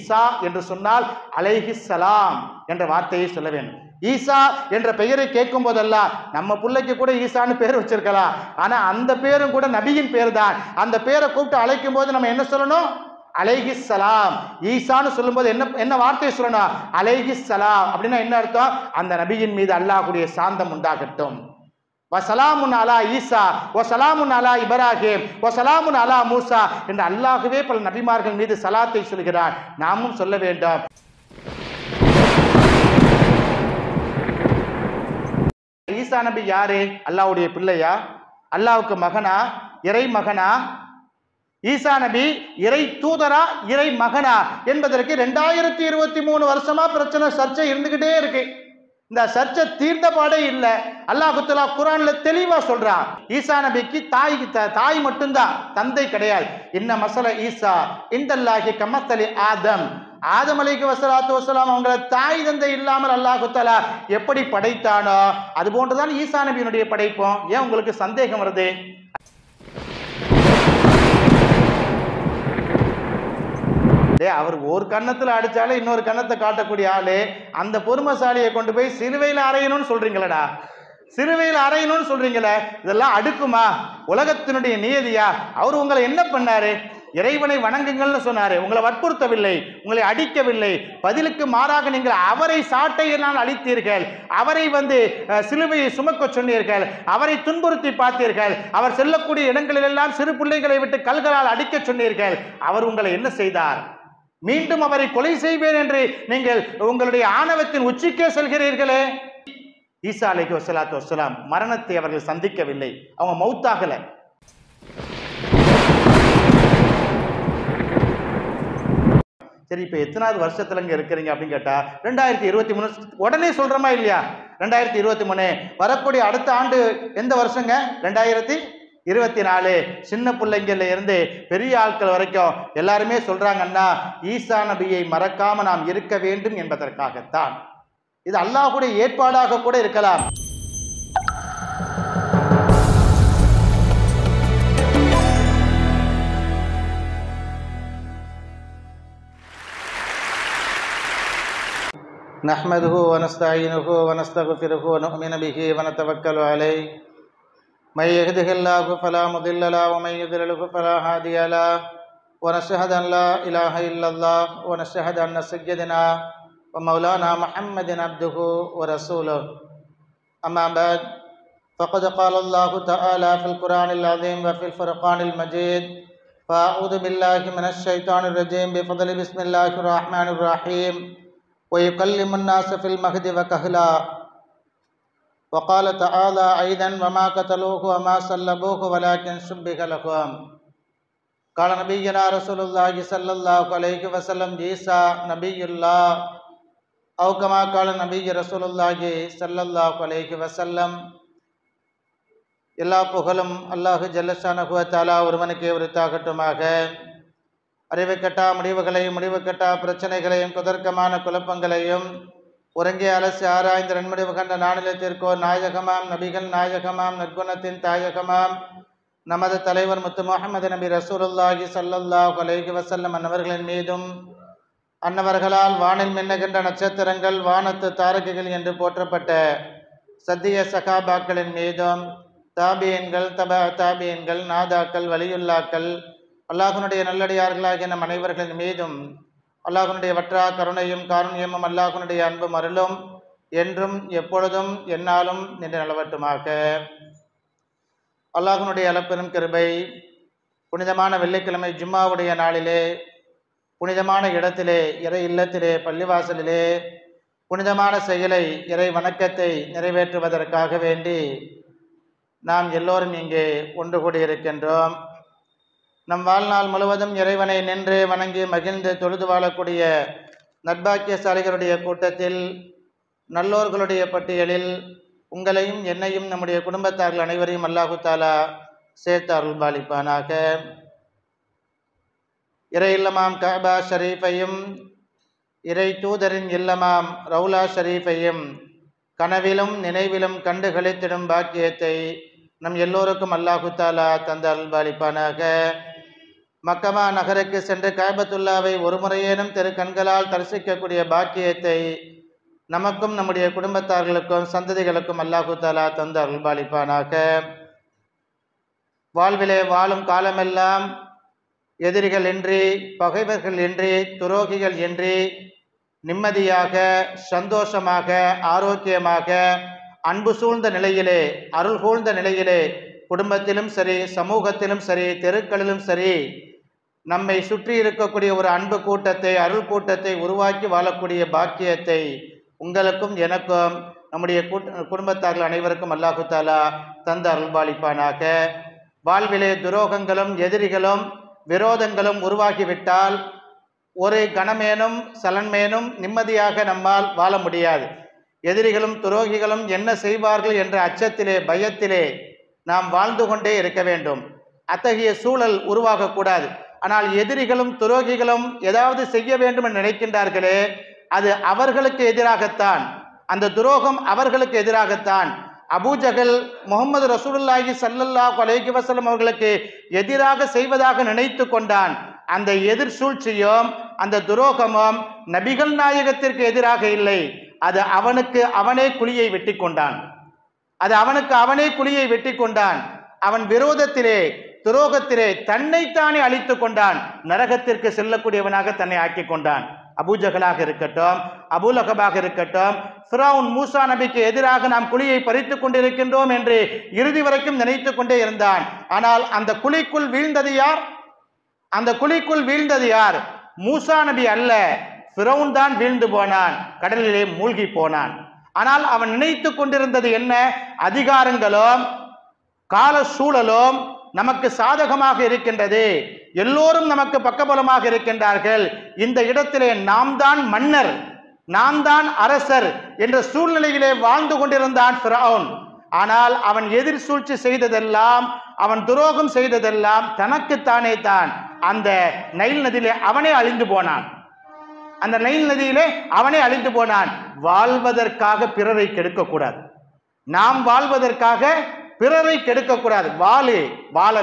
ஈசா என்று சொன்னால் அலைஹிஸ்ஸலாம் என்ற வார்த்தையை சொல்ல வேண்டும். ஈசா என்ற பெயரை கேட்கும் போதெல்லாம் நம்ம பிள்ளைக்கு கூட ஈசான்னு பேர் வச்சிருக்கலாம், ஆனா அந்த பேரும் கூட நபியின் பேர் தான். அந்த பேரை கூப்பிட்டு அழைக்கும் போது நம்ம என்ன சொல்லணும்? அலைஹிஸ்ஸலாம். ஈசான்னு சொல்லும்போது என்ன வார்த்தையை சொல்லணும்? அலைஹிஸ்ஸலாம். அப்படின்னா என்ன அர்த்தம்? அந்த நபியின் மீது அல்லாஹ்வுடைய சாந்தம் உண்டாகட்டும். வசலாமுன் அலா ஈசா வசலாமுன் அலா இப்ராஹிம் வசலாமுன் அலா மூசா என்று அல்லாஹ்வே பல நபிமார்கள் மீது சலாத்தை சொல்கிறார். நாமும் சொல்ல வேண்டும். ஈசா நபி யாரு? அல்லாஹ்வுடைய பிள்ளையா? அல்லாஹ்வுக்கு மகனா? இறை மகனா? ஈசா நபி இறை தூதரா இறை மகனா என்பதற்கு 2023 வருஷமா பிரச்சனை, சர்ச்சை இருந்துகிட்டே இருக்கு. இந்த சர்ச்சை தீர்ந்த பாடே இல்லை. அல்லாஹ் தஆலா குர்ஆன்ல தெளிவா சொல்றான், ஈசா நபிக்கு தாய் மட்டும்தான், தந்தை கிடையாது. இன்ன மஸல ஈசா இன்தல்லாஹி கமஸலி ஆதம். ஆதம் அலைஹிஸ்ஸலாத்து வஸ்ஸலாம் அவங்கள தாய் தந்தை இல்லாமல் அல்லாஹ் தஆலா எப்படி படைத்தானோ அது போன்றுதான் ஈசா நபியினுடைய படைப்பும். ஏன் உங்களுக்கு சந்தேகம் வருது? அவர் ஒரு கன்னத்துல அடிச்சாலே இன்னொரு கன்னத்தை காட்டக்கூடிய ஆளு, அந்த பொறுமைசாலியை கொண்டு போய் சிலுவையில் அறையணும்னு சொல்றீங்களடா, சிலுவையில் அறையணும்னு சொல்றீங்களே, இதெல்லாம் அடுக்குமா? உலகத்தினுடைய நியதியா? அவர் உங்களை என்ன பண்ணாரு? இறைவனை வணங்குங்கள்னு சொன்னாரு, உங்களை வற்புறுத்தவில்லை, உங்களை அடிக்கவில்லை. பதிலுக்கு மாறாக நீங்கள் அவரை சாட்டையினால் அழித்தீர்கள், அவரை சிலுவையை சுமக்க சொன்னீர்கள், அவரை துன்புறுத்தி பார்த்தீர்கள், அவர் செல்லக்கூடிய இடங்களிலெல்லாம் சிறு பிள்ளைகளை விட்டு கல்களால் அடிக்க சொன்னீர்கள். அவர் உங்களை என்ன செய்தார்? மீண்டும் அவரை கொலை செய்வேன் என்று நீங்கள் உங்களுடைய ஆணவத்தின் உச்சிக்கே செல்கிறீர்களே. ஈசா அலைஹிஸ்ஸலாத்து வஸ்ஸலாம் மரணத்தை அவர்கள் சந்திக்கவில்லை, அவங்க மௌத்தாகல. சரி, இப்ப எத்தனாவது வருஷத்துல இங்க இருக்கிறீங்க அப்படின்னு கேட்டா 2023 உடனே சொல்றோமா இல்லையா? 2023 வரக்கூடிய அடுத்த ஆண்டு எந்த வருஷங்க? 2024. சின்ன பிள்ளைங்கள்ல இருந்து பெரிய ஆட்கள் வரைக்கும் எல்லாருமே சொல்றாங்கன்னா ஈசா நபியை மறக்காம நாம் இருக்க வேண்டும் என்பதற்காகத்தான். இது அல்லாஹ்வுடைய ஏற்பாடாக கூட இருக்கலாம். நஹ்மதுஹு வ நஸ்தஈனுஹு வ நஸ்தக்ஃபிருஹு வ நு'மினு பிஹி வ நதவக்கலு அலைஹி மை யஹ்திஹில்லாஹு ஃபலா முதில்ல லஹு வ மை யுத்லில்ஹு ஃபலா ஹாதிய லஹு வ நஷ்ஹது அன் லா இலாஹா இல்லல்லாஹ் வ நஷ்ஹது அன்ன ஸய்யிதனா வ மௌலானா முஹம்மதின் அப்துஹு வ ரசூலுஹு. அம்மா பஅத் ஃபகத் क़ால அல்லாஹு தஆலா ஃபில் குர்ஆனில் அஸீம் வ ஃபில் ஃபுர்கானில் மஜீத் ஃபஅஊது பில்லாஹி மினஷ் ஷைத்தானிர் ரஜீம் பிஃபضل பிஸ்மில்லாஹிர் ரஹ்மானிர் ரஹீம் ويكلم الناس في المهد وكهلا وقال تعالى أيضا وما قتلوه وما صلبوه ولكن شبه لهم قال نبينا رسول الله صلى الله عليه وسلم عيسى نبي الله أو كما قال نبي رسول الله صلى الله عليه وسلم. எல்லா புகழும் அல்லாஹ் ஜல்லஷானஹு வ தஆலா ஒருவனுக்கே உரித்தாகட்டுமாக. அறிவு கட்டா முடிவுகளையும் முடிவு கட்டா பிரச்சனைகளையும் குதர்க்கமான குழப்பங்களையும் ஒருங்கே அலசி ஆராய்ந்து நன்முடிவு கண்ட நானிலத்திற்கோர் நாயகமாம் நபிகள் நாயகமாம் நற்குணத்தின் தாயகமாம் நமது தலைவர் முத்து முஹம்மது நபி ரசூலுல்லாஹி ஸல்லல்லாஹு அலைஹி வஸல்லம் அன்னவர்களின் மீதும் அன்னவர்களால் வானில் மின்னுகின்ற நட்சத்திரங்கள் வானத்து தாரகைகள் என்று போற்றப்பட்ட சத்திய சகாபாக்களின் மீதும் தாபியன்கள் தபா தாபியன்கள் நாதாக்கள் வலியுல்லாக்கள் அல்லாஹ்வுடைய நல்லடியார்களாகிய நம் அனைவர்களின் மீதும் அல்லாஹ்வுடைய வற்றா கருணையும் காருண்யமும் அல்லாஹ்வுடைய அன்பும் அருளும் என்றும் எப்பொழுதும் எந்நாளும் நின்று நிலவட்டுமாக. அல்லாஹ்வுடைய அளப்பெரும் கிருபை புனிதமான வெள்ளிக்கிழமை ஜும்மாவுடைய நாளிலே புனிதமான இடத்திலே இறை இல்லத்திலே பள்ளிவாசலிலே புனிதமான செயலை இறை வணக்கத்தை நிறைவேற்றுவதற்காக வேண்டி நாம் எல்லோரும் இங்கே ஒன்று கூடியிருக்கின்றோம். நம் வாழ்நாள் முழுவதும் இறைவனை நின்று வணங்கி மகிழ்ந்து தொழுது வாழக்கூடிய நற்பாக்கியசாலிகளுடைய கூட்டத்தில் நல்லோர்களுடைய பட்டியலில் உங்களையும் என்னையும் நம்முடைய குடும்பத்தார்கள் அனைவரையும் அல்லாஹு தாலா சேர்த்து அருள்பாலிப்பானாக. இறை இல்லமாம் கஅபா ஷரீஃபையும் இறை தூதரின் இல்லமாம் ரவுலா ஷரீஃபையும் கனவிலும் நினைவிலும் கண்டு களித்திடும் பாக்கியத்தை நம் எல்லோருக்கும் அல்லாஹு தாலா தந்த அருள்பாலிப்பானாக. மக்கமா நகருக்கு சென்று காபத்துல்லாவை ஒரு முறையேனும் திரு கண்களால் தரிசிக்கக்கூடிய பாக்கியத்தை நமக்கும் நம்முடைய குடும்பத்தார்களுக்கும் சந்ததிகளுக்கும் அல்லாஹு தஆலா தந்து அருள்பாலிப்பானாக. வாழ்விலே வாழும் காலமெல்லாம் எதிரிகள் இன்றி, பகைவர்கள் இன்றி, துரோகிகள் இன்றி நிம்மதியாக, சந்தோஷமாக, ஆரோக்கியமாக, அன்பு சூழ்ந்த நிலையிலே, அருள் சூழ்ந்த நிலையிலே குடும்பத்திலும் சரி, சமூகத்திலும் சரி, தெருக்களிலும் சரி நம்மை சுற்றி இருக்கக்கூடிய ஒரு அன்பு கூட்டத்தை, அருள் கூட்டத்தை உருவாக்கி வாழக்கூடிய பாக்கியத்தை உங்களுக்கும் எனக்கும் நம்முடைய குடும்பத்தார்கள் அனைவருக்கும் அல்லாஹு தஆலா தந்து அருள்பாலிப்பானாக. வாழ்விலே துரோகங்களும் எதிரிகளும் விரோதங்களும் உருவாகிவிட்டால் ஒரு கணமேனும் சலன்மேனும் நிம்மதியாக நம்மால் வாழ முடியாது. எதிரிகளும் துரோகிகளும் என்ன செய்வார்கள் என்ற அச்சத்திலே, பயத்திலே நாம் வாழ்ந்து கொண்டே இருக்க வேண்டும். அத்தகைய சூழல் உருவாகக்கூடாது. ஆனால் எதிரிகளும் துரோகிகளும் ஏதாவது செய்ய வேண்டும் என்று நினைக்கின்றார்களே, அது அவர்களுக்கு எதிராகத்தான், அந்த துரோகம் அவர்களுக்கு எதிராகத்தான். அபூஜஹல் முஹம்மது ரசூலுல்லாஹி ஸல்லல்லாஹு அலைஹி வஸல்லம் அவர்களுக்கு எதிராக செய்வதாக நினைத்து கொண்டான். அந்த எதிர் சூழ்ச்சியும் அந்த துரோகமும் நபிகள் நாயகத்திற்கு எதிராக இல்லை, அது அவனுக்கு அவனே குழியை வெட்டி கொண்டான். அவன் விரோதத்திலே, துரோகத்திலே தன்னைத்தானே அழித்து கொண்டான். நரகத்திற்கு செல்லக்கூடியவனாக தன்னை ஆக்கி கொண்டான். அபூஜஹலாக இருக்கட்டும், அபூலஹபாக இருக்கட்டும், ஃபிரௌன் மூசா நபிக்கு எதிராக நாம் குழியை பறித்து கொண்டிருக்கின்றோம் என்று இறுதி வரைக்கும் நினைத்து கொண்டே இருந்தான். ஆனால் அந்த குழிக்குள் வீழ்ந்தது யார்? மூசா நபி அல்ல, ஃபிரௌன் தான் வீழ்ந்து போனான், கடலிலே மூழ்கி போனான். ஆனால் அவன் நினைத்து கொண்டிருந்தது என்ன? அதிகாரங்களும் கால சூழலும் நமக்கு சாதகமாக இருக்கின்றது, எல்லோரும் நமக்கு பக்கபலமாக இருக்கின்றார்கள், இந்த இடத்திலே நாம் தான் மன்னர், நாம் தான் அரசர் என்ற சூழ்நிலையிலே வாழ்ந்து கொண்டிருந்தான் ஃபிரௌன். ஆனால் அவன் எதிர் சூழ்ச்சி செய்ததெல்லாம், அவன் துரோகம் செய்ததெல்லாம் தனக்குத்தானே தான். அந்த நைல் நதியிலே அவனே அழிந்து போனான். வாழ்வதற்காக பிறரை கெடுக்கக்கூடாது, நாம் வாழ்வதற்காக பிறரை கெடுக்கக்கூடாது. வாழ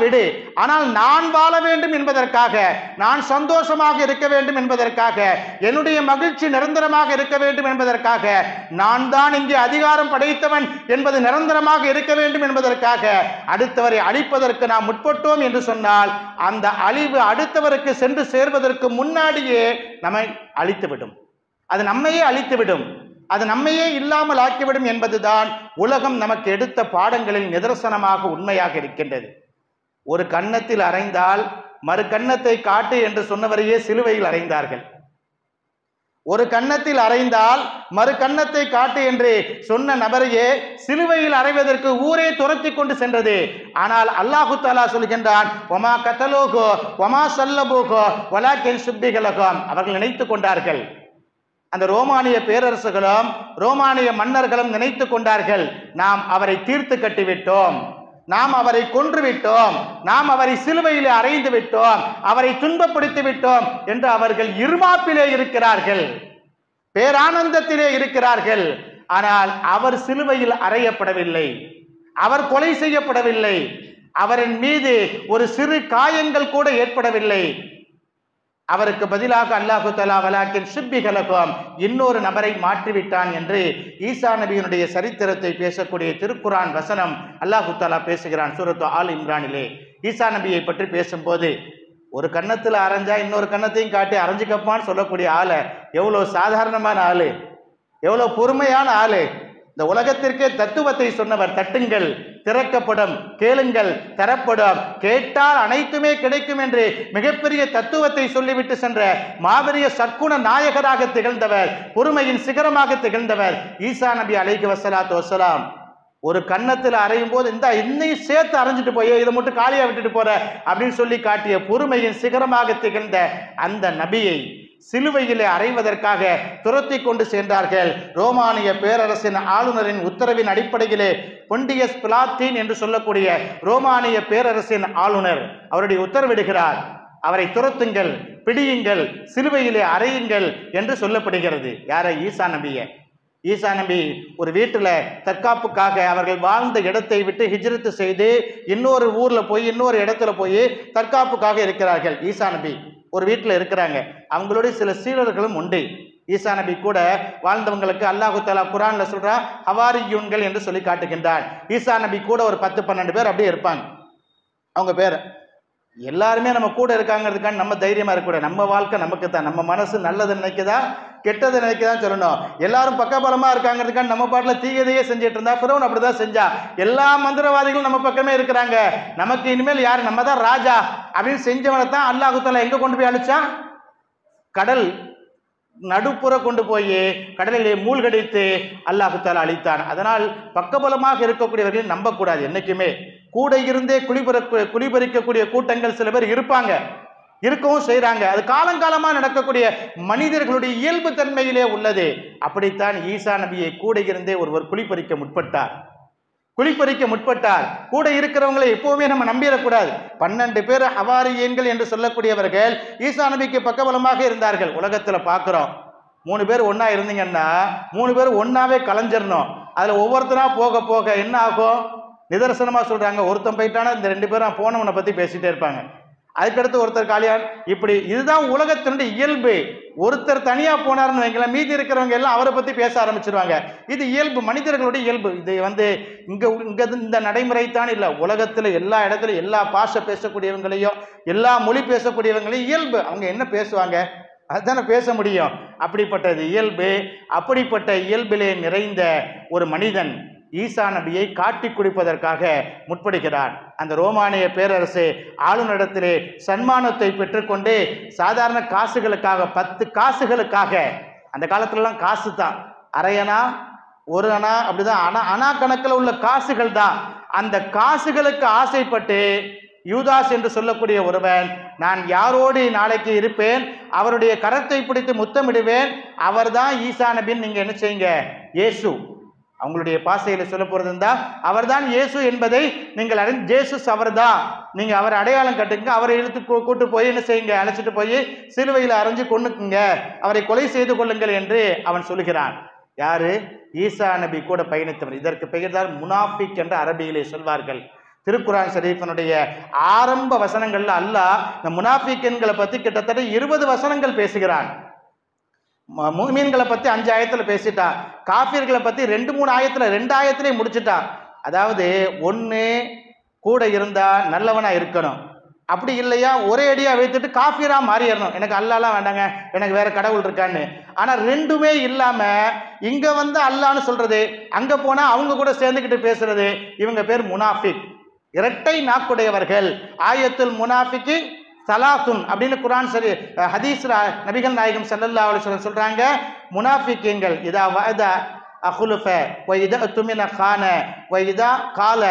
விடு. ஆனால் நான் வாழ வேண்டும் என்பதற்காக, நான் சந்தோஷமாக இருக்க வேண்டும் என்பதற்காக, என்னுடைய மகிழ்ச்சி நிரந்தரமாக இருக்க வேண்டும் என்பதற்காக, நான் தான் இங்கே அதிகாரம் படைத்தவன் என்பது நிரந்தரமாக இருக்க வேண்டும் என்பதற்காக அடுத்தவரை அழிப்பதற்கு நாம் முற்பட்டோம் என்று சொன்னால், அந்த அழிவு அடுத்தவருக்கு சென்று சேர்வதற்கு முன்னாடியே நம்மை அழித்துவிடும். அது நம்மையே அழித்துவிடும், அது நம்மையே இல்லாமல் ஆக்கிவிடும் என்பதுதான் உலகம் நமக்கு எடுத்த பாடங்களில் நிதர்சனமாக உண்மையாக இருக்கின்றது. ஒரு கன்னத்தில் அறைந்தால் மறு கன்னத்தை காட்டு என்று சொன்னவரையே சிலுவையில் அறைந்தார்கள். ஒரு கன்னத்தில் அறைந்தால் மறு கன்னத்தை காட்டு என்று சொன்ன நபரையே சிலுவையில் அறைவதற்கு ஊரே துரத்தி கொண்டு சென்றது. ஆனால் அல்லாஹு தஆலா சொல்கின்றான், வமா கதலூஹு வமா ஸல்லபூஹு வலாக்கின் சுப்பிஹலஹும். அவர்கள் நினைத்து கொண்டார்கள், அந்த ரோமானிய பேரரசுகளும் ரோமானிய மன்னர்களும் நினைத்து கொண்டார்கள், நாம் அவரை தீர்த்து கட்டிவிட்டோம், நாம் அவரை கொன்று விட்டோம், நாம் அவரை சிலுவையிலே அறைந்து விட்டோம், அவரை துன்பப்படுத்தி விட்டோம் என்று அவர்கள் இருமாப்பிலே இருக்கிறார்கள், பேரானந்தத்திலே இருக்கிறார்கள். ஆனால் அவர் சிலுவையில் அறையப்படவில்லை, அவர் கொலை செய்யப்படவில்லை, அவரின் மீது ஒரு சிறு காயங்கள் கூட ஏற்படவில்லை. அவருக்கு பதிலாக அல்லாஹு தஆலா வலாக்கின் சுப்பிஹலஹும் இன்னொரு நபரை மாற்றிவிட்டான் என்று ஈசா நபியினுடைய சரித்திரத்தை பேசக்கூடிய திருக்குரான் வசனம் அல்லாஹு தஆலா பேசுகிறான். சூரத்து ஆல் இம்ரானிலே ஈசா நபியை பற்றி பேசும்போது, ஒரு கன்னத்தில் அரைஞ்சா இன்னொரு கன்னத்தையும் காட்டி அரைஞ்சிக்கப்பான்னு சொல்லக்கூடிய ஆளு எவ்வளோ சாதாரணமான ஆளு, எவ்வளோ பொறுமையான ஆளு. இந்த உலகத்திற்கே தத்துவத்தை சொன்னவர். தட்டுங்கள் திறக்கப்படும், கேளுங்கள் தரப்படும், கேட்டால் அனைத்துமே கிடைக்கும் என்று மிகப்பெரிய தத்துவத்தை சொல்லிவிட்டு சென்ற மாபெரிய சற்குண நாயகராக திகழ்ந்தவர், பொறுமையின் சிகரமாக திகழ்ந்தவர் ஈசா நபி அலைஹி வஸலாத்து வஸலாம். ஒரு கன்னத்தில் அறையும் போது இந்த இன்னையும் சேர்த்து அரைஞ்சிட்டு போய் இதை மட்டும் காலியா விட்டுட்டு போற அப்படின்னு சொல்லி காட்டிய பொறுமையின் சிகரமாக திகழ்ந்த அந்த நபியை சிலுவையிலே அறைவதற்காக துரத்தி கொண்டு சென்றார்கள். ரோமானிய பேரரசின் ஆளுநரின் உத்தரவின் அடிப்படையிலே பொண்டியஸ் பிலாத்தீன் என்று சொல்லக்கூடிய ரோமானிய பேரரசின் ஆளுநர் அவருடைய உத்தரவிடுகிறார், அவரை துரத்துங்கள், பிடியுங்கள், சிலுவையிலே அறையுங்கள் என்று சொல்லப்படுகிறது. யாரை? ஈசா நபியை. ஈசா நபி ஒரு வீட்டில் தற்காப்புக்காக அவர்கள் வாழ்ந்த இடத்தை விட்டு ஹிஜ்ரத்து செய்து இன்னொரு ஊரில் போய் இன்னொரு இடத்துல போய் தற்காப்புக்காக இருக்கிறார்கள். ஈசா நபி ஒரு வீட்டில் இருக்கிறாங்க. அவங்களுடைய சில சீடர்களும் உண்டு. ஈசா நபி கூட வாழ்ந்தவங்களுக்கு அல்லாஹு தஆலா குர்ஆன்ல சொல்றான் ஹவாரியூன்கள் என்று சொல்லி காட்டுகின்றான். ஈசா நபி கூட ஒரு 10-12 பேர் அப்படியே இருப்பாங்க. அவங்க பேர் எல்லாருமே நம்ம கூட இருக்காங்கிறதுக்கான நம்ம தைரியமா இருக்கக்கூடாது. நம்ம வாழ்க்கை நமக்கு தான். நம்ம மனசு நல்லது நினைக்குதா கெட்டது நினைக்கதான் சொல்லணும். எல்லாரும் பக்கபலமா இருக்காங்கிறதுக்கான நம்ம பாட்டில் தீயதையே செஞ்சுட்டு இருந்தா ஃபிரௌன் அப்படிதான் செஞ்சா. எல்லா மந்திரவாதிகளும் நம்ம பக்கமே இருக்கிறாங்க, நமக்கு இனிமேல் யார், நம்ம தான் ராஜா அப்படின்னு செஞ்சவனை தான் அல்லாஹ் தஆலா எங்க கொண்டு போய் அழிச்சான்? கடல் நடுப்புற கொண்டு போய் கடலிலே மூழ்கடித்து அல்லாஹ் தஆலா அழித்தான். அதனால் பக்கபலமாக இருக்கக்கூடியவர்களை நம்பக்கூடாது. என்னைக்குமே கூட இருந்தே குளிபறிக்கக்கூடிய கூட்டங்கள் சில பேர் இருப்பாங்க, இருக்கவும் செய்யறாங்க. அது காலங்காலமா நடக்கக்கூடிய மனிதர்களுடைய இயல்பு தன்மையிலே உள்ளது. அப்படித்தான் ஈசா நபியை கூட இருந்தே ஒருவர் குளிபறிக்க முற்பட்டார். கூட இருக்கிறவங்களை எப்பவுமே நம்ம நம்பிடக்கூடாது. 12 பேர் ஹவாரியன்கள் என்று சொல்லக்கூடியவர்கள் ஈசா நபிக்கு பக்கபலமாக இருந்தார்கள். உலகத்துல பாக்குறோம் 3 பேர் ஒன்னா இருந்தீங்கன்னா 3 பேர் ஒன்னாவே கலைஞ்சிடணும். அதுல ஒவ்வொருத்தரா போக போக என்ன ஆகும்? நிதர்சனமா சொல்றாங்க, ஒருத்தன் போயிட்டானா இந்த 2 பேரும் போனவனை பத்தி பேசிட்டே இருப்பாங்க. அதுக்கடுத்து ஒருத்தர் காலியான். இப்படி இதுதான் உலகத்தினுடைய இயல்பு. ஒருத்தர் தனியா போனார்னு வைங்களேன், மீதி இருக்கிறவங்க எல்லாம் அவரை பத்தி பேச ஆரம்பிச்சிருவாங்க. இது இயல்பு, மனிதர்களுடைய இயல்பு. இது இங்க இந்த நடைமுறை தான் இல்லை, உலகத்துல எல்லா இடத்துலையும் எல்லா பாஷை பேசக்கூடியவங்களையும் எல்லா மொழி பேசக்கூடியவங்களையும் இயல்பு. அவங்க என்ன பேசுவாங்க அதுதானே பேச முடியும். அப்படிப்பட்டது இயல்பு. அப்படிப்பட்ட இயல்பிலே நிறைந்த ஒரு மனிதன் ஈசா நபியை காட்டி குடிப்பதற்காக முற்படுகிறான். அந்த ரோமானிய பேரரசு ஆளுநரிடத்திலே சன்மானத்தை பெற்றுக்கொண்டு சாதாரண காசுகளுக்காக 10 காசுகளுக்காக, அந்த காலத்துலலாம் காசு தான், அரையனா 1 அணா அப்படிதான் அணா கணக்கில் உள்ள காசுகள் தான். அந்த காசுகளுக்கு ஆசைப்பட்டு யூதாஸ் என்று சொல்லக்கூடிய ஒருவன், நான் யாரோடு நாளைக்கு இருப்பேன், அவருடைய கரத்தை பிடித்து முத்தமிடுவேன், அவர்தான் ஈசா நபின்னு நீங்க என்ன செய்யுங்க, இயேசு, அவங்களுடைய பாசையில சொல்ல போறது இருந்தா அவர்தான் இயேசு என்பதை நீங்கள் அறிந்து, ஜேசுஸ் அவர்தான், நீங்க அவரை அடையாளம் கட்டுங்க, அவரை இழுத்து கூட்டு போய் என்ன செய்யுங்க, அழைச்சிட்டு போய் சிலுவையில் அரைஞ்சு கொண்டுக்குங்க, அவரை கொலை செய்து கொள்ளுங்கள் என்று அவன் சொல்லுகிறான். யாரு? ஈசா நபி கூட பயணித்தவர். இதற்கு பெயர் தான் முனாஃபிக் என்று அரபியிலே சொல்வார்கள். திருக்குர்ஆன் ஷரீஃபினுடைய ஆரம்ப வசனங்கள்ல அல்லாஹ் இந்த முனாஃபிக்களை பத்தி கிட்டத்தட்ட 20 வசனங்கள் பேசுகிறான். முஃமின்களை பத்தி 5 ஆயத்துல பேசிட்டான், காஃபிர்களை பத்தி 2-3 ஆயத்துல 2 ஆயத்திலே முடிச்சுட்டான். அதாவது ஒண்ணு கூட இருந்தா நல்லவனா இருக்கணும், அப்படி இல்லையா ஒரே அடியா வைத்துட்டு காஃபிரா மாறிடணும், எனக்கு அல்லாஹ்லாம் வேண்டாங்க, எனக்கு வேற கடவுள் இருக்கான்னு. ஆனா ரெண்டுமே இல்லாம இங்க வந்து அல்லாஹ்னு சொல்றது, அங்க போனா அவங்க கூட சேர்ந்துக்கிட்டு பேசுறது, இவங்க பேர் முனாஃபிக், இரட்டை நாக்குடையவர்கள். ஆயத்துல் முனாஃபிக்கு சலாசுன் அப்படின்னு குர்ஆன் சரி ஹதீஸ் நபிகள் நாயகம் ஸல்லல்லாஹு அலைஹி வஸல்லம் சொல்றாங்க, முனாஃபிக்கீன்கள் இதா வஅத அஹ்லுஃப வ இதா துமின கான வ இதா கால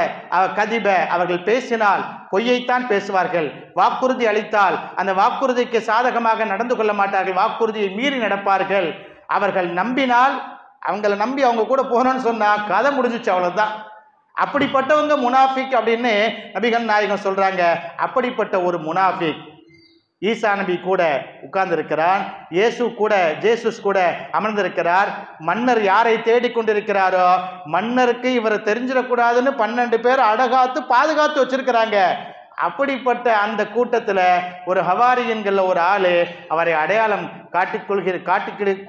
கதிப, அவர்கள் பேசினால் பொய்யைத்தான் பேசுவார்கள், வாக்குறுதி அளித்தால் அந்த வாக்குறுதிக்கு சாதகமாக நடந்து கொள்ள மாட்டார்கள், வாக்குறுதியை மீறி நடப்பார்கள், அவர்கள் நம்பினால் அவங்கள நம்பி அவங்க கூட போகணும்னு சொன்னா கதை முடிஞ்சிச்சு, அவ்வளவுதான். அப்படிப்பட்டவங்க முனாஃபிக் அப்படின்னு நபிகள் நாயகம் சொல்றாங்க. அப்படிப்பட்ட ஒரு முனாஃபிக் ஈசா நபி கூட உட்கார்ந்து இருக்கிறார், ஜேசுஸ் கூட அமர்ந்திருக்கிறார். மன்னர் யாரை தேடிக்கொண்டிருக்கிறாரோ மன்னருக்கு இவர் தெரிஞ்சிடக்கூடாதுன்னு 12 பேர் அடகாத்து பாதுகாத்து வச்சிருக்கிறாங்க. அப்படிப்பட்ட அந்த கூட்டத்தில் ஒரு ஹவாரியன்கள் ஒரு ஆளு அவரை அடையாளம் காட்டி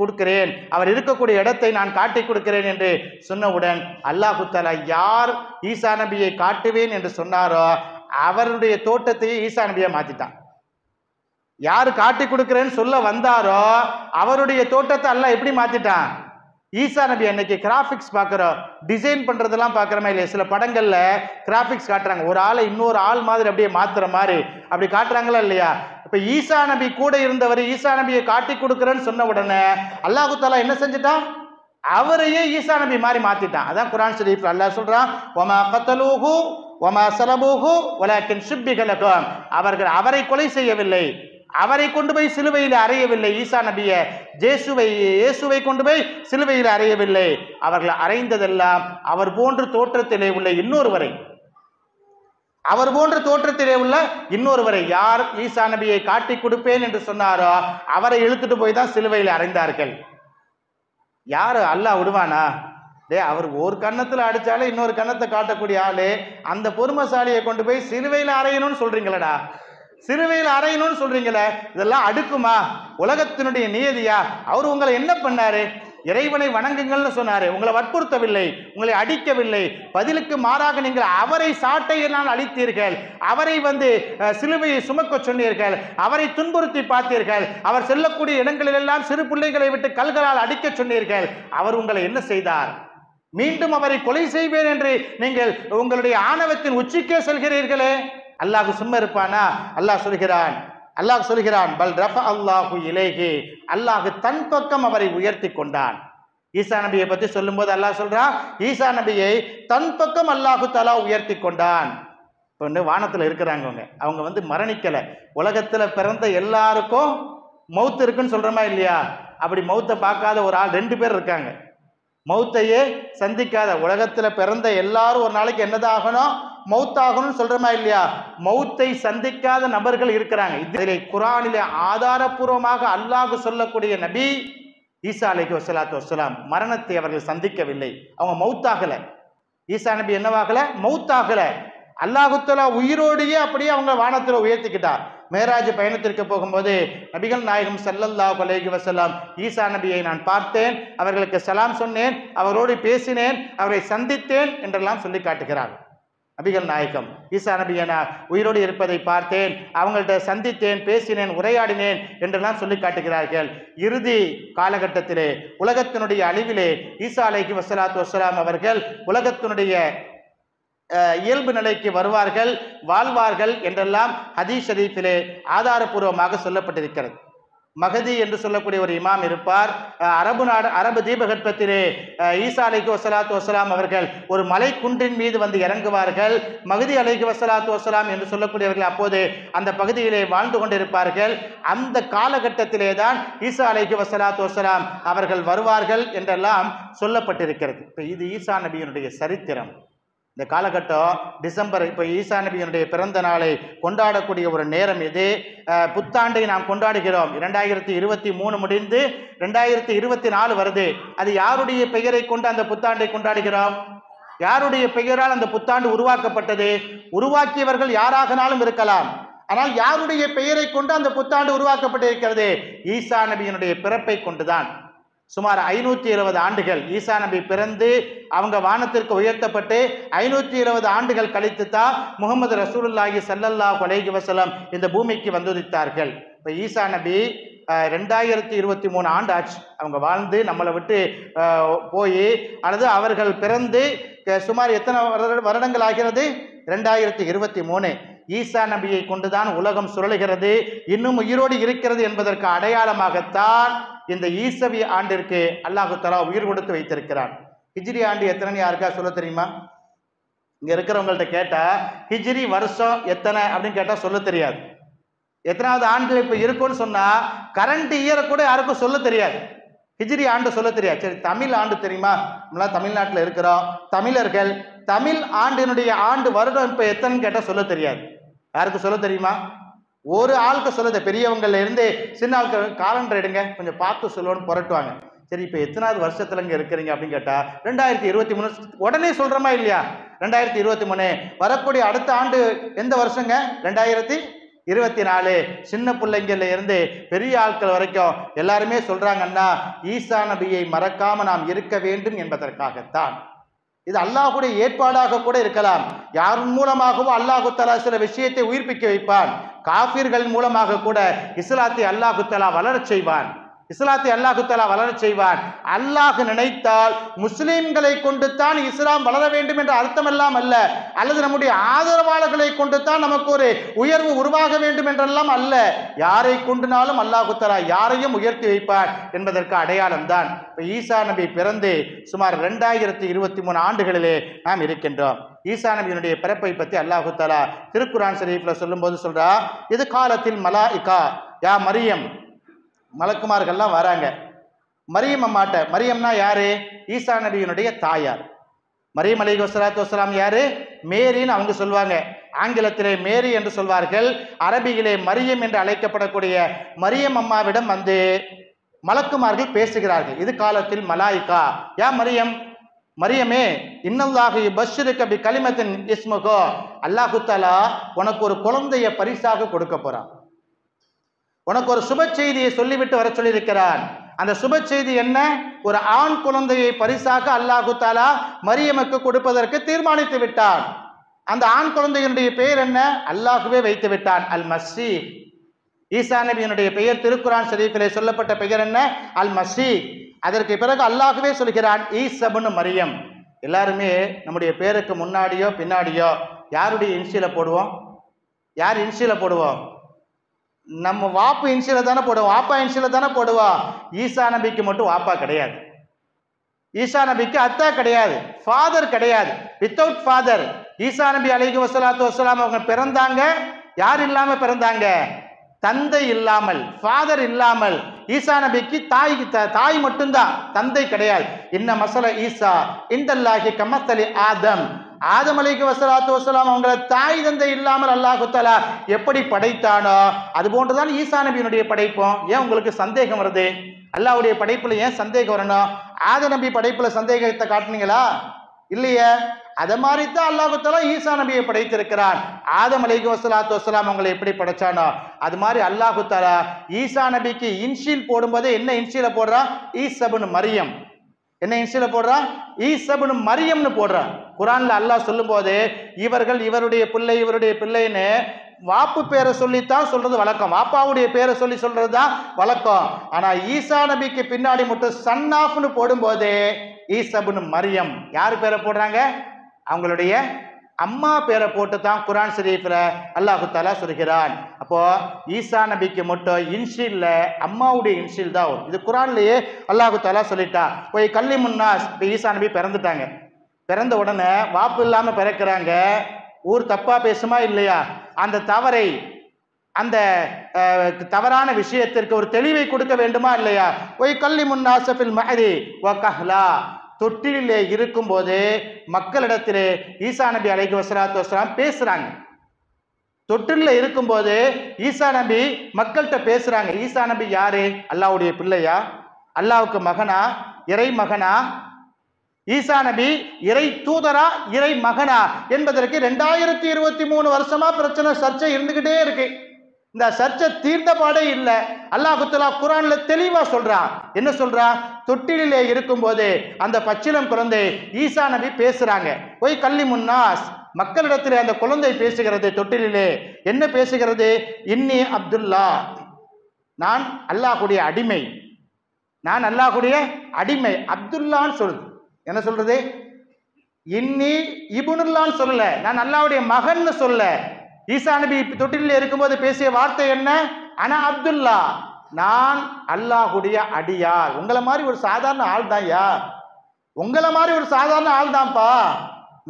கொடுக்கிறேன், அவர் இருக்கக்கூடிய இடத்தை நான் காட்டி கொடுக்கிறேன் என்று சொன்னவுடன் அல்லாஹு தஆலா யார் ஈசா நபியை காட்டுவேன் என்று சொன்னாரோ அவருடைய தோட்டத்தையே ஈசா நபியை மாத்திட்டான். யாரு காட்டி கொடுக்கிறேன்னு சொல்ல வந்தாரோ அவருடைய தோட்டத்தை அல்லாஹ் எப்படி மாத்திட்டான்? ஈசா நபி அன்னைக்கு கிராபிக்ஸ் பார்க்குறோம், டிசைன் பண்றதெல்லாம் பார்க்குறோமே இல்லையா, சில படங்கள்ல கிராபிக்ஸ் காட்டுறாங்க, ஒரு ஆளை இன்னொரு ஆள் மாதிரி அப்படியே மாத்துற மாதிரி அப்படி காட்டுறாங்களா இல்லையா? இப்ப ஈசா நபி கூட இருந்தவர் ஈசா நபியை காட்டி கொடுக்குறேன்னு சொன்ன உடனே அல்லாஹு தஆலா என்ன செஞ்சுட்டான்? அவரையே ஈசா நபி மாதிரி மாத்திட்டான். அதான் குர்ஆன் ஷரீஃப்ல அல்லாஹ் சொல்றான், வமா கதலூஹு வமா சலபூஹு வலக்கின் ஷுப்பிஹ லஹும், அவர்கள் அவரை கொலை செய்யவில்லை, அவரை கொண்டு போய் சிலுவையில் அறையவில்லை, ஈசா நபியை இயேசுவை கொண்டு போய் சிலுவையில் அறையவில்லை, அவர்கள் அறைந்ததெல்லாம் அவர் போன்ற தோற்றத்திலே உள்ள இன்னொருவரை யார் ஈசா நபியை காட்டி கொடுப்பேன் என்று சொன்னாரோ அவரை இழுத்துட்டு போய் தான் சிலுவையில் அறைந்தார்கள். யார் அல்லாஹ் விடுவானா? அவர் ஒரு கன்னத்தில் அடித்தாலே இன்னொரு கன்னத்தை காட்டக்கூடிய ஆளு அந்த பொறுமைசாலியை கொண்டு போய் சிலுவையில் அறையணும்னு சொல்றீங்களடா, சிலுவையில் அறையணும்னு சொல்றீங்களே, இதெல்லாம் அடுக்குமா? உலகத்தினுடைய நியதியா? அவர் உங்களை என்ன பண்ணாரு? இறைவனை வணங்குங்கள்னு சொன்னாரு, உங்களை வற்புறுத்தவில்லை, உங்களை அடிக்கவில்லை. பதிலுக்கு மாறாக நீங்கள் அவரை சாட்டையினால் அடித்தீர்கள், அவரை சிலுவையை சுமக்க சொன்னீர்கள், அவரை துன்புறுத்தி பார்த்தீர்கள், அவர் செல்லக்கூடிய இடங்களிலெல்லாம் சிறு பிள்ளைகளை விட்டு கல்களால் அடிக்க சொன்னீர்கள். அவர் உங்களை என்ன செய்தார்? மீண்டும் அவரை கொலை செய்வேன் என்று நீங்கள் உங்களுடைய ஆணவத்தின் உச்சிக்கே செல்கிறீர்களே. அல்லாஹ் சும்மா இருப்பானா? அல்லாஹ் சொல்கிறான் பல் ரஃப அல்லாஹு இலைஹி, அல்லாஹ் தன் பக்கம் அவரை உயர்த்தி கொண்டான். ஈசா நபியை பத்தி சொல்லும் போது அல்லாஹ் சொல்றான், ஈசா நபியை தன் பக்கம் அல்லாஹு தஆலா உயர்த்தி கொண்டான். இப்போ வானத்துல இருக்கிறாங்க, அவங்க மரணிக்கல. உலகத்துல பிறந்த எல்லாருக்கும் மௌத் இருக்குன்னு சொல்றோமா இல்லையா? அப்படி மௌத்தை பார்க்காத ஒரு ஆள் 2 பேர் இருக்காங்க. மௌத்தையே சந்திக்காத, உலகத்துல பிறந்த எல்லாரும் ஒரு நாளைக்கு என்னதான் ஆகணும்? மௌத்தாகணும்னு சொல்றோமா இல்லையா? மௌத்தை சந்திக்காத நபர்கள் இருக்கிறாங்க. இதிலே குர்ஆனிலே ஆதாரபூர்வமாக அல்லாஹ் சொல்லக்கூடிய நபி ஈசா அலைஹிஸ்ஸலாத்து வஸ்ஸலாம் மரணத்தை அவர்கள் சந்திக்கவில்லை. அவங்க மௌத்தாகல. ஈசா நபி என்னவாகல? மௌத்தாகல. அல்லாஹ் தஆலா உயிரோடையே அப்படியே அவங்க வானத்தில் உயர்த்திக்கிட்டார். மேராஜ் பயணத்திற்கு போகும்போது நபிகள் நாயகம் ஸல்லல்லாஹு அலைஹி வஸல்லம் ஈசா நபியை நான் பார்த்தேன், அவர்களுக்கு சலாம் சொன்னேன், அவரோடு பேசினேன், அவரை சந்தித்தேன் என்றெல்லாம் சொல்லி காட்டுகிறார். நபிகள் நாயகம் ஈசா நபியை நான் உயிரோடு இருப்பதை பார்த்தேன், அவங்கள்ட்ட சந்தித்தேன், பேசினேன், உரையாடினேன் என்றெல்லாம் சொல்லி காட்டுகிறார்கள். இறுதி காலகட்டத்திலே உலகத்தினுடைய அழிவிலே ஈசா அலைஹிஸ்ஸலாத்து வஸ்ஸலாம் அவர்கள் உலகத்தினுடைய இயல்பு நிலைக்கு வருவார்கள், வாழ்வார்கள் என்றெல்லாம் ஹதீஸ் ஷரீஃபிலே ஆதாரபூர்வமாக சொல்லப்பட்டிருக்கிறது. மகதி என்று சொல்லக்கூடிய ஒரு இமாம் இருப்பார். அரபு தீபகற்பத்திலே ஈசா அலைஹிஸ்ஸலாத்து வஸ்ஸலாம் அவர்கள் ஒரு மலை குன்றின் மீது இறங்குவார்கள். மகதி அலைஹிஸ்ஸலாத்து வஸ்ஸலாம் என்று சொல்லக்கூடியவர்கள் அப்போது அந்த பகுதியிலே வாழ்ந்து கொண்டிருப்பார்கள். அந்த காலகட்டத்திலே தான் ஈசா அலைஹிஸ்ஸலாத்து வஸ்ஸலாம் அவர்கள் வருவார்கள் என்றெல்லாம் சொல்லப்பட்டிருக்கிறது. இப்போ இது ஈசா நபியினுடைய சரித்திரம். இந்த காலகட்டம் டிசம்பர், இப்போ ஈசா நபியினுடைய பிறந்த நாளை கொண்டாடக்கூடிய ஒரு நேரம் இது. புத்தாண்டை நாம் கொண்டாடுகிறோம். 2023 முடிந்து 2024 வருது. அது யாருடைய பெயரை கொண்டு அந்த புத்தாண்டை கொண்டாடுகிறோம்? யாருடைய பெயரால் அந்த புத்தாண்டு உருவாக்கப்பட்டது? உருவாக்கியவர்கள் யாராகனாலும் இருக்கலாம். ஆனால் யாருடைய பெயரை கொண்டு அந்த புத்தாண்டு உருவாக்கப்பட்டிருக்கிறது? ஈசா நபியினுடைய பிறப்பை கொண்டுதான். சுமார் 570 ஆண்டுகள் ஈசா நபி பிறந்து அவங்க வானத்திற்கு உயர்த்தப்பட்டு 570 ஆண்டுகள் கழித்து தான் முகமது ரசூலுல்லாஹி ஸல்லல்லாஹு அலைஹி வஸல்லம் இந்த பூமிக்கு வந்துதித்தார்கள். இப்போ ஈசா நபி 2023 ஆண்டு ஆச்சு அவங்க வாழ்ந்து நம்மளை விட்டு போய், அல்லது அவர்கள் பிறந்து சுமார் எத்தனை வருடங்கள் ஆகிறது? 2023. ஈசா நபியை கொண்டுதான் உலகம் சுழலுகிறது, இன்னும் உயிரோடு இருக்கிறது என்பதற்கு அடையாளமாகத்தான் இந்த ஈசவி ஆண்டிற்கு அல்லாஹ் தஆலா உயிர் கொடுத்து வைத்திருக்கிறான். ஹிஜ்ரி ஆண்டு எத்தனை யாருக்கா சொல்ல தெரியுமா? இங்க இருக்கிறவங்கள்ட்ட கேட்டா ஹிஜ்ரி வருஷம் எத்தனை அப்படின்னு கேட்டா சொல்ல தெரியாது. எத்தனாவது ஆண்டு இப்ப இருக்குன்னு சொன்னா கரண்ட் இயரை கூட யாருக்கும் சொல்ல தெரியாது. ஹிஜ்ரி ஆண்டு சொல்ல தெரியாது. சரி, தமிழ் ஆண்டு தெரியுமா? நம்மளாம் தமிழ்நாட்டில் இருக்கிறோம், தமிழர்கள். தமிழ் ஆண்டினுடைய ஆண்டு வருடம் இப்ப எத்தனைன்னு கேட்டா சொல்ல தெரியாது. யாருக்கு சொல்ல தெரியுமா? ஒரு ஆளுக்கு சொல்லுது. பெரியவங்கள்ல இருந்து சின்ன ஆளுக்கு காலண்டர் எடுங்க கொஞ்சம் பார்த்து சொல்லுவோன்னு புரட்டுவாங்க. சரி, இப்போ எத்தனாவது வருஷத்துல இங்க இருக்கிறீங்க அப்படின்னு கேட்டா 2023 உடனே சொல்றோமா இல்லையா? 2023 வரக்கூடிய அடுத்த ஆண்டு எந்த வருஷங்க? 2024. சின்ன பிள்ளைங்கள்ல இருந்து பெரிய ஆட்கள் வரைக்கும் எல்லாருமே சொல்றாங்கன்னா ஈசா நபியை மறக்காம நாம் இருக்க வேண்டும் என்பதற்காகத்தான். இது அல்லாஹ்வுடைய ஏற்பாடாக கூட இருக்கலாம். யாரின் மூலமாகவோ அல்லாஹ் தஆலா சில விஷயத்தை உயிர்ப்பிக்க வைப்பான். காஃபிர்கள் மூலமாக கூட இஸ்லாத்தை அல்லாஹ் தஆலா வளரச் செய்வான். இஸ்லாத்தை அல்லாஹ் தஆலா வளரச் செய்வான். அல்லாஹ் நினைத்தால் முஸ்லிம்களை கொண்டு தான் இஸ்லாம் வளர வேண்டும் என்ற அர்த்தமெல்லாம் அல்ல, அல்லது நம்முடைய ஆதரவாளர்களை கொண்டு தான் நமக்கு ஒரு உயர்வு உருவாக வேண்டும் என்றெல்லாம் அல்ல. யாரை கொண்டுனாலும் அல்லாஹ் தஆலா யாரையும் உயர்த்தி வைப்பார் என்பதற்கு அடையாளம் தான். இப்போ ஈசா நபி பிறந்து சுமார் 2023 ஆண்டுகளிலே நாம் இருக்கின்றோம். ஈசா நபியினுடைய பிறப்பை பற்றி அல்லாஹ் தஆலா திருக்குர்ஆன் ஷரீஃப்ல சொல்லும்போது சொல்றா, இது காலத்தில் மலாயிகா யா மரியம், மலக்குமார்கள்லாம் வராங்க மரியம் அம்மாட்ட. மரியம்னா யாரு? ஈசா நபியினுடைய தாயார். மரியம் அலைஹிஸ்ஸலாத்து வஸ்ஸலாம் யாரு? மேரின்னு அவங்க சொல்வாங்க. ஆங்கிலத்திலே மேரி என்று சொல்வார்கள். அரபியிலே மரியம் என்று அழைக்கப்படக்கூடிய மரியம் அம்மாவிடம் மலக்குமார்கள் பேசுகிறார்கள். இது காலத்தில் மலாயிகா யா மரியம், மரியமே இன்னல்லாஹி பஷ்ஷிருக பி கலிமத்தின் இஸ்முகோ, அல்லாஹு தஆலா உனக்கு ஒரு குழந்தைய பரிசாக கொடுக்க போறான். உனக்கு ஒரு சுப செய்தியை சொல்லிவிட்டு வர சொல்லியிருக்கிறான். அந்த சுப செய்தி என்ன? ஒரு ஆண் குழந்தையை பரிசாக அல்லாஹு தஆலா மரியமுக்கு கொடுப்பதற்கு தீர்மானித்து விட்டான். அந்த ஆண் குழந்தையினுடைய பெயர் என்ன? அல்லாஹுவே வைத்து விட்டான், அல் மஸீஹ். ஈசா நபியினுடைய பெயர் திருக்குரான் ஷரீஃபிலே சொல்லப்பட்ட பெயர் என்ன? அல் மஸீஹ். அதற்கு பிறகு அல்லாஹுவே சொல்கிறான் ஈஸா இப்னு மரியம். எல்லாருமே நம்முடைய பேருக்கு முன்னாடியோ பின்னாடியோ யாருடைய இன்ஷியலை போடுவோம்? யார் இன்ஷியலை போடுவோம்? நம்ம வாப்பு இன்ஷியலை தானே போடுவோம், வாப்பா இன்ஷியலை தானே போடுவோம். ஈசா நபிக்கு மட்டும் வாப்பா கிடையாது, ஈசா நபிக்கு அத்தா கிடையாது, ஃபாதர் கிடையாது. வித்தவுட் ஃபாதர் ஈசா நபி அலைஹி வஸலாத்து வஸலாம் அவங்க பிறந்தாங்க. யார் இல்லாம பிறந்தாங்க? தந்தை இல்லாமல், ஃபாதர் இல்லாமல். ஈசா நபிக்கு தாய் மட்டும்தான், தந்தை கிடையாது. இன்ன மஸல ஈசா இந்தல்லாஹி கமஸலி ஆதம். ஆதம் அலைஹி வஸலாத்து வஸலாம் அவங்கள தாய் தந்தை இல்லாமல் அல்லாஹு தஆலா எப்படி படைத்தானோ அது போன்றுதான் ஈசா நபியினுடைய படைப்பும். ஏன் உங்களுக்கு சந்தேகம் வருது? அல்லாஹ்வுடைய படைப்புல ஏன் சந்தேகம் வரணும்? ஆதம் நபி படைப்புல சந்தேகத்தை காட்டுனீங்களா? இல்லையே. அத மாதிரி தான் அல்லாஹ் தஆலா ஈசா நபியை படைத்திருக்கிறான். ஆதம் அலைஹி வஸலாத்து வஸலாம் அவங்களை எப்படி படைச்சானோ அது மாதிரி அல்லாஹ் தஆலா ஈசா நபிக்கு இன்ஷியல் போடும்போது என்ன இன்ஷியலை போடுறான்? ஈஸா இப்னு மரியம். என்ன இன்ஷியலை போடுறான்? ஈஸா இப்னு மரியம்னு போடுறான். குர்ஆன்ல அல்லாஹ் சொல்லும்போது இவர்கள் இவருடைய பிள்ளை இவருடைய பிள்ளைன்னு வாப்பு பேரை சொல்லித்தான் சொல்றது வழக்கம், வாப்பாவுடைய பேரை சொல்லி சொல்றதுதான் வழக்கம். ஆனா ஈசா நபிக்கு பின்னாடி மட்டும் சன் ஆஃப்னு போடும்போது ஈஸா இப்னு மரியம். யார் பேரை போடுறாங்க? அவங்களுடைய அம்மா பேரை போட்டு தான் குர்ஆன் ஷரீஃப்ல அல்லாஹ் தஆலா சொல்கிறான். அப்போ ஈசா நபிக்கு மட்டும் இன்ஷியல்ல அம்மாவுடைய இன்ஷியல் தான் வரும். இது குர்ஆன்லயே அல்லாஹ் தஆலா சொல்லிட்டா. போய் கல்லிமுன்னாஸ். இப்போ ஈசா நபி பிறந்துட்டாங்க. பிறந்த உடனே வாப்பு இல்லாம பிறக்கிறாங்க. ஊர் தப்பா பேசுமா இல்லையா? அந்த தவறை, அந்த தவறான விஷயத்திற்கு ஒரு தெளிவை கொடுக்க வேண்டுமா இல்லையா? போய் கல்லிமுன்னாஸ் ஃபில் மஹதி வ கஹ்லா. தொட்டிலே இருக்கும் போது மக்களிடத்திலே ஈசா நபி அலைஹி வஸலாத்து வஸலாம் பேசுறாங்க. தொட்டில இருக்கும்போது ஈசா நபி மக்கள்கிட்ட பேசுறாங்க. ஈசா நபி யாரு? அல்லாஹ்வுடைய பிள்ளையா? அல்லாஹ்வுக்கு மகனா? இறை மகனா? ஈசா நபி இறை தூதரா இறை மகனா என்பதற்கு 2023 வருஷமா பிரச்சனை, சர்ச்சை இருந்துகிட்டே இருக்கு. இந்த சர்ச்சை தீர்ந்த பாடே இல்லை. அல்லாஹ் தஆலா குர்ஆன்ல தெளிவா சொல்றான். என்ன சொல்றான்? தொட்டிலே இருக்கும் போது அந்த பச்சிளம் குழந்தை ஈசா நபி பேசுறாங்க. போய் கல்லிமுன்னாஸ். மக்களிடத்தில் அந்த குழந்தை பேசுகிறது. தொட்டிலே என்ன பேசுகிறது? இன்னி அப்துல்லா, நான் அல்லாஹ்வுடைய அடிமை, நான் அல்லாஹ்வுடைய அடிமை. அப்துல்லான்னு சொல்லுது. என்ன சொல்றது? இன்னி இப்னுல்லான்னு சொல்லல, நான் அல்லாஹ்வுடைய மகன்னு சொல்ல. ஈசா நபி தொட்டிலே இருக்கும்போது பேசிய வார்த்தை என்ன? அனா அப்துல்லா, நான் அல்லாஹ்வுடைய அடியார். உங்களை மாதிரி ஒரு சாதாரண ஆள் தான்யா, உங்களை மாதிரி ஒரு சாதாரண ஆள் தான்ப்பா.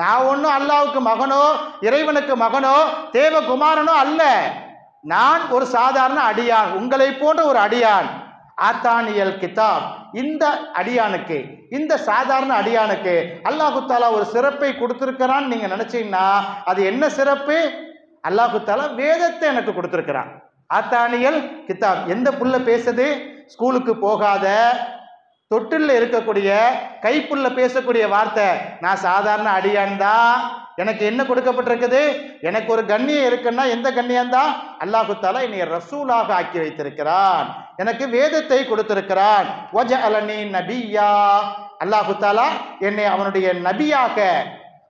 நான் ஒன்னும் அல்லாஹ்வுக்கு மகனோ இறைவனுக்கு மகனோ தேவகுமாரனோ அல்ல. நான் ஒரு சாதாரண அடியான், உங்களை போன்ற ஒரு அடியான். ஆத்தானியல் கிதாப். இந்த அடியானுக்கு, இந்த சாதாரண அடியானுக்கு அல்லாஹ் தஆலா ஒரு சிறப்பை கொடுத்திருக்கிறான். நீங்க நினைச்சீங்கன்னா அது என்ன சிறப்பு? அல்லாஹ் தஆலா வேதத்தை எனக்கு கொடுத்திருக்கிறான். ஆத்தானியல் கிதாப். எந்த புள்ள பேசுது? ஸ்கூலுக்கு போகாத, தொட்டில் இருக்கக்கூடிய கைப்புள்ள பேசக்கூடிய வார்த்தை. நான் சாதாரண அடியான் தான், எனக்கு என்ன கொடுக்கப்பட்டிருக்குது? எனக்கு ஒரு கண்ணியம் இருக்குன்னா எந்த கண்ணியம் தான்? அல்லாஹ் தஆலா என்னை ரசூலாக ஆக்கி வைத்திருக்கிறான், எனக்கு வேதத்தை கொடுத்திருக்கிறான். வஜஅலனி நபியா. அல்லாஹ் தஆலா என்னை அவனுடைய நபியாக,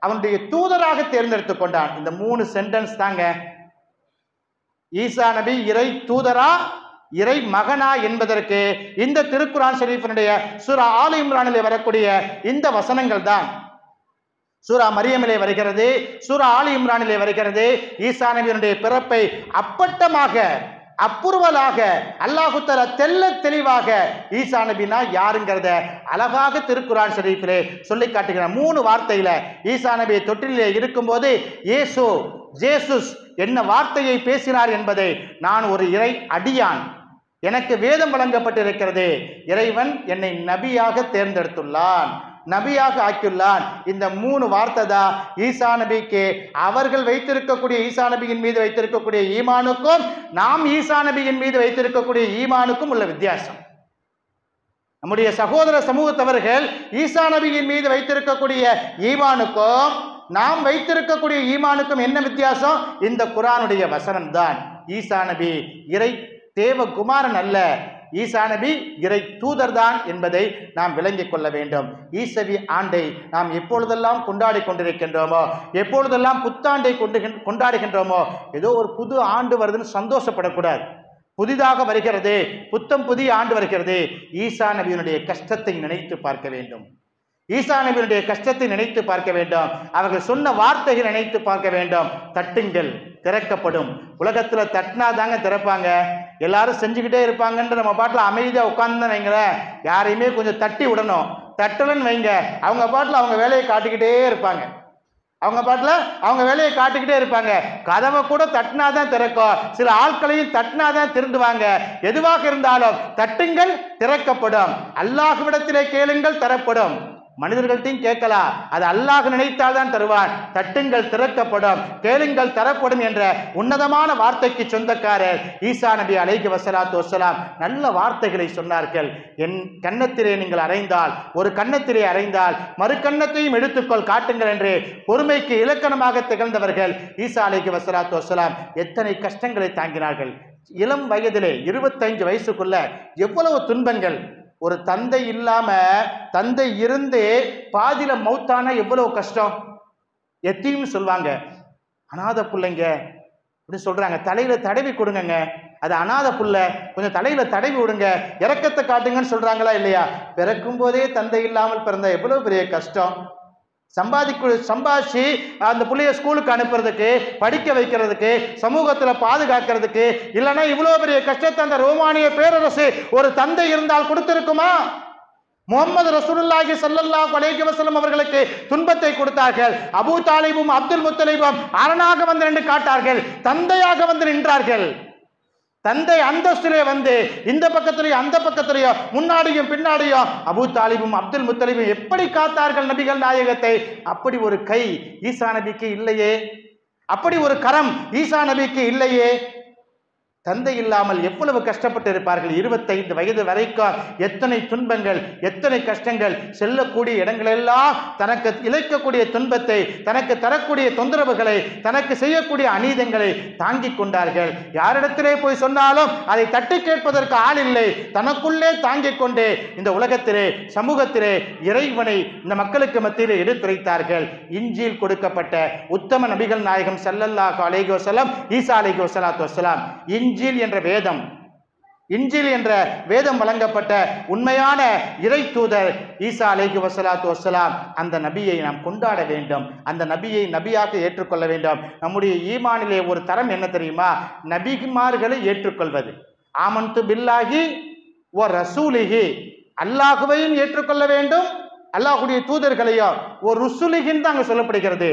அவனுடைய தூதராக தேர்ந்தெடுத்து கொண்டான். இந்த 3 சென்டென்ஸ் தாங்க. ஈசா நபி இறை தூதரா இறை மகனா என்பதற்கு இந்த திருக்குர்ஆன் ஷரீஃபினுடைய சூரா ஆல் இம்ரானிலே வரக்கூடிய இந்த வசனங்கள் தான். சூரா மரியமிலே வருகிறது, சூரா ஆல் இம்ரானிலே வருகிறது. ஈசா நபியினுடைய பிறப்பை அப்பட்டமாக, அப்புர்வலாக அல்லாஹ் தஆலா தெல்ல தெளிவாக ஈசா நபினா யாருங்கிறத அழகாக திருக்குர்ஆன் ஷரீஃபிலே சொல்லி காட்டுகிறார். 3 வார்த்தையில ஈசா நபி தொட்டிலே இருக்கும்போது இயேசு, ஜேசுஸ் என்ன வார்த்தையை பேசினார் என்பதை, நான் ஒரு இறை அடியான், எனக்கு வேதம் வழங்கப்பட்டிருக்கிறது, இறைவன் என்னை நபியாக தேர்ந்தெடுத்துள்ளான், நபியாக ஆக்கியுள்ளான். இந்த 3 வார்த்தை தான் ஈசா நபிக்கு, அவர்கள் வைத்திருக்கக்கூடிய ஈசா நபியின் மீது வைத்திருக்கக்கூடிய ஈமானுக்கும் நாம் ஈசா நபியின் மீது வைத்திருக்கக்கூடிய ஈமானுக்கும் உள்ள வித்தியாசம். நம்முடைய சகோதர சமூகத்தவர்கள் ஈசா நபியின் மீது வைத்திருக்கக்கூடிய ஈமானுக்கும் நாம் வைத்திருக்கக்கூடிய ஈமானுக்கும் என்ன வித்தியாசம்? இந்த குர்ஆனுடைய வசனம் தான். ஈசா நபி இறை தேவகுமாரன் அல்ல, ஈசா நபி இறை தூதர் தான் என்பதை நாம் விளங்கிக் கொள்ள வேண்டும். ஈசவி ஆண்டை நாம் எப்பொழுதெல்லாம் கொண்டாடி கொண்டிருக்கின்றோமோ, எப்பொழுதெல்லாம் புத்தாண்டை கொண்டாடுகின்றோமோ, ஏதோ ஒரு புது ஆண்டு வருதுன்னு சந்தோஷப்படக்கூடாது. புதிதாக வருகிறது, புத்தம் புதிய ஆண்டு வருகிறது. ஈசா நபியினுடைய கஷ்டத்தை நினைத்து பார்க்க வேண்டும். ஈசா நபியினுடைய கஷ்டத்தை நினைத்து பார்க்க வேண்டும். அவர்கள் சொன்ன வார்த்தைகள் நினைத்து பார்க்க வேண்டும். தட்டுங்கள் திறக்கப்படும். உலகத்துல தட்டினா தாங்க திறப்பாங்க. எல்லாரும் செஞ்சுக்கிட்டே இருப்பாங்கன்ற நம்ம பாட்டில் அமைதியா உட்கார்ந்து வைங்களேன். யாரையுமே கொஞ்சம் தட்டி விடணும். தட்டலன்னு வைங்க, அவங்க பாட்டில் அவங்க வேலையை காட்டிக்கிட்டே இருப்பாங்க. அவங்க பாட்டில் அவங்க வேலையை காட்டிக்கிட்டே இருப்பாங்க. கதவை கூட தட்டினாதான் திறக்கும். சில ஆட்களையும் தட்டினாதான் திருந்துவாங்க. எதுவாக இருந்தாலும் தட்டுங்கள் திறக்கப்படும். அல்லாஹ்விடத்திலே கேளுங்கள் தரப்படும். மனிதர்கள்ட்டையும் கேட்கலாம், அது அல்லாஹ் நினைத்தால்தான் தருவான். தட்டுங்கள் திறக்கப்படும், கேளுங்கள் தரப்படும் என்ற உன்னதமான வார்த்தைக்கு சொந்தக்காரர் ஈசா நபி அலைஹி வஸலாத்து வஸ்ஸலாம் நல்ல வார்த்தைகளை சொன்னார்கள். என் கன்னத்திலே நீங்கள் அறைந்தால், ஒரு கன்னத்திலே அறைந்தால் மறு கன்னத்தையும் எடுத்துக்கொள் காட்டுங்கள் என்று பொறுமைக்கு இலக்கணமாக திகழ்ந்தவர்கள் ஈசா அலைஹி வஸலாத்து வஸ்ஸலாம் எத்தனை கஷ்டங்களை தாங்கினார்கள். இளம் வயதிலே 25 வயசுக்குள்ள எவ்வளவு துன்பங்கள். ஒரு தந்தை இல்லாம, தந்தை இருந்து பாதியில மௌத்தான எவ்வளவு கஷ்டம். எத்தீம்னு சொல்லுவாங்க, அநாத பிள்ளைங்க அப்படின்னு சொல்றாங்க. தலையில தடவி கொடுங்க, அது அநாத புள்ள, கொஞ்சம் தலையில தடவி விடுங்க, இரக்கத்தை காட்டுங்கன்னு சொல்றாங்களா இல்லையா? பிறக்கும் போதே தந்தை இல்லாமல் பிறந்த எவ்வளவு பெரிய கஷ்டம். சம்பாதிச்சு அந்த பிள்ளைய ஸ்கூலுக்கு அனுப்புறதுக்கு, படிக்க வைக்கிறதுக்கு, சமூகத்துல பாதுகாக்கிறதுக்கு, இல்லைன்னா இவ்வளவு பெரிய கஷ்டத்தை அந்த ரோமானிய பேரரசு ஒரு தந்தை இருந்தால் கொடுத்திருக்குமா? முஹம்மது ரசூலுல்லாஹி ஸல்லல்லாஹு அலைஹி வஸல்லம் அவர்களுக்கு துன்பத்தை கொடுத்தார்கள். அபூ தாலிபும் அப்துல் முத்தலிபும் அரணாக வந்து நின்று காட்டார்கள், தந்தையாக வந்து நின்றார்கள். தந்தை அந்தஸ்திலே வந்து இந்த பக்கத்திலேயோ அந்த பக்கத்திலேயோ முன்னாடியும் பின்னாடியும் அபூ தாலிபும் அப்துல் முத்தலிபும் எப்படி காத்தார்கள் நபிகள் நாயகத்தை. அப்படி ஒரு கை ஈசா நபிக்கு இல்லையே, அப்படி ஒரு கரம் ஈசா நபிக்கு இல்லையே. தந்தை இல்லாமல் எவ்வளவு கஷ்டப்பட்டு இருப்பார்கள். 25 வயது வரைக்கும் எத்தனை துன்பங்கள், எத்தனை கஷ்டங்கள். செல்லக்கூடிய இடங்களெல்லாம் தனக்கு இழைக்கக்கூடிய துன்பத்தை, தனக்கு தரக்கூடிய தொந்தரவுகளை, தனக்கு செய்யக்கூடிய அநீதங்களை தாங்கிக் கொண்டார்கள். யாரிடத்திலே போய் சொன்னாலும் அதை தட்டி கேட்பதற்கு ஆள் இல்லை. தனக்குள்ளே தாங்கிக் கொண்டு இந்த உலகத்திலே, சமூகத்திலே இறைவனை இந்த மக்களுக்கு மத்தியிலே எடுத்துரைத்தார்கள். இஞ்சில் கொடுக்கப்பட்ட உத்தம நபிகள் நாயகம் ஸல்லல்லாஹு அலைஹி வஸல்லம் ஈசா அலைஹி வஸலாத்து வஸ்ஸலாம், இஞ்சில் என்ற வேதம், இஞ்சில் என்ற வேதம் வழங்கப்பட்ட உண்மையான இறை தூதர் ஈசா அலைஹி வஸலாத்து வஸ்ஸலாம். அந்த நபியை நாம் கொண்டாட வேண்டும். அந்த நபியை நபியாக ஏற்றுக்கொள்ள வேண்டும். நம்முடைய ஈமானிலே ஒரு தரம் என்ன தெரியுமா? நபிமார்களை ஏற்றுக்கொள்வது. ஆமன்து பில்லாஹி வ ரசூலிஹி, அல்லாஹுவையும் ஏற்றுக்கொள்ள வேண்டும், அல்லாஹுடைய தூதர்களையும். ஒரு ருசுலிகின்னு தான் அங்க சொல்லப்படுகிறது.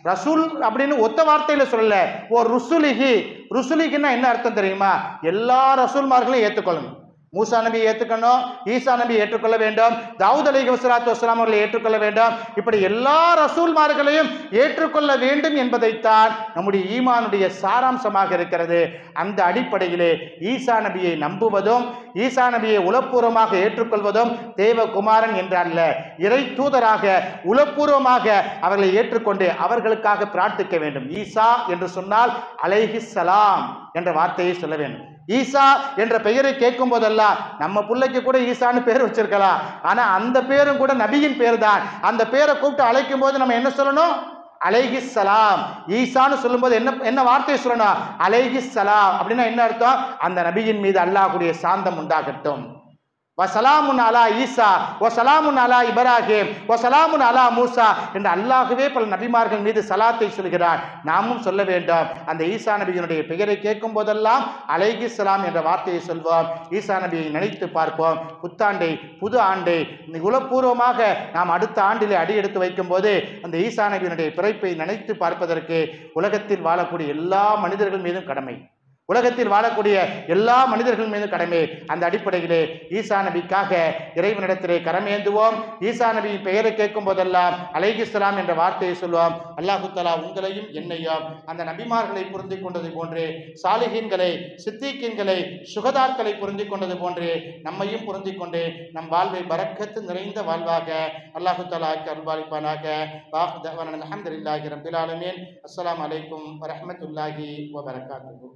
ரசூல் அப்படின்னு ஒத்த வார்த்தையில சொல்லல, ஓ ருசுலிகி. ருசுலிகின்னா என்ன அர்த்தம் தெரியுமா? எல்லா ரசூல்மார்களையும் ஏற்றுக்கொள்ளணும். மூசா நபி ஏற்றுக்கணும், ஈசா நபி ஏற்றுக்கொள்ள வேண்டும், தாவூத் அலைஹி வஸலாத்து வஸ்ஸலாம் அவர்களை ஏற்றுக்கொள்ள வேண்டும். இப்படி எல்லா ரசூல்மார்களையும் ஏற்றுக்கொள்ள வேண்டும் என்பதைத்தான் நம்முடைய ஈமானுடைய சாராம்சமாக இருக்கிறது. அந்த அடிப்படையிலே ஈசா நபியை நம்புவதும், ஈசா நபியை உளப்பூர்வமாக ஏற்றுக்கொள்வதும், தேவகுமாரன் என்றல்ல, இறை தூதராக உளப்பூர்வமாக அவர்களை ஏற்றுக்கொண்டு அவர்களுக்காக பிரார்த்திக்க வேண்டும். ஈசா என்று சொன்னால் அலைஹிஸ்ஸலாம் என்ற வார்த்தையை சொல்ல வேண்டும். ஈசா என்ற பெயரை கேட்கும் போதெல்லாம், நம்ம பிள்ளைக்கு கூட ஈசான்னு பேர் வச்சிருக்கலாம், ஆனா அந்த பேரும் கூட நபியின் பேர் தான். அந்த பேரை கூப்பிட்டு அழைக்கும் போது நம்ம என்ன சொல்லணும்? அலைஹிஸ்ஸலாம். ஈசான்னு சொல்லும் போது என்ன வார்த்தையை சொல்லணும்? அலைஹிஸ்ஸலாம். அப்படின்னா என்ன அர்த்தம்? அந்த நபியின் மீது அல்லாஹ்வுடைய சாந்தம் உண்டாகட்டும். வசலாமுன் அலா ஈசா வசலாமுன் அலா இப்ராஹிம் வசலாமுன் அலா மூசா என்று அல்லாஹ்வே பல நபிமார்கள் மீது சலாத்தை சொல்கிறார். நாமும் சொல்ல வேண்டும். அந்த ஈசா நபியினுடைய பெயரை கேட்கும் போதெல்லாம் அலைஹிஸ்ஸலாம் என்ற வார்த்தையை சொல்வோம். ஈசா நபியை நினைத்து பார்ப்போம். புத்தாண்டை, புது ஆண்டை உளப்பூர்வமாக நாம் அடுத்த ஆண்டிலே அடி எடுத்து வைக்கும் போது அந்த ஈசா நபியினுடைய பிறப்பை நினைத்து பார்ப்பதற்கு உலகத்தில் வாழக்கூடிய எல்லா மனிதர்கள் மீதும் கடமை. உலகத்தில் வாழக்கூடிய எல்லா மனிதர்கள் மீது கடமை. அந்த அடிப்படையிலே ஈசா நபிக்காக இறைவனிடத்திலே கரமேந்துவோம். ஈசா நபியின் பெயரை கேட்கும் போதெல்லாம் அலைஹிஸ்ஸலாம் என்ற வார்த்தையை சொல்லுவோம். அல்லாஹு தஆலா உங்களையும் என்னையும் அந்த நபிமார்களை புரிந்து கொண்டது போன்றே, சாலிஹீன்களை, சித்தீக்கீன்களை, சுகதாக்களை புரிந்து கொண்டது போன்றே நம்மையும் புரிந்து கொண்டு நம் வாழ்வை பரக்கத்து நிறைந்த வாழ்வாக அல்லாஹு தஆலா அருள்பாலிப்பானாக. வாஹ் தஅவானா அல்ஹம்துலில்லாஹி ரப்பில் ஆலமீன். அஸ்ஸலாமு அலைக்கும் வரஹ்மத்துல்லாஹி வபரகாத்துஹு.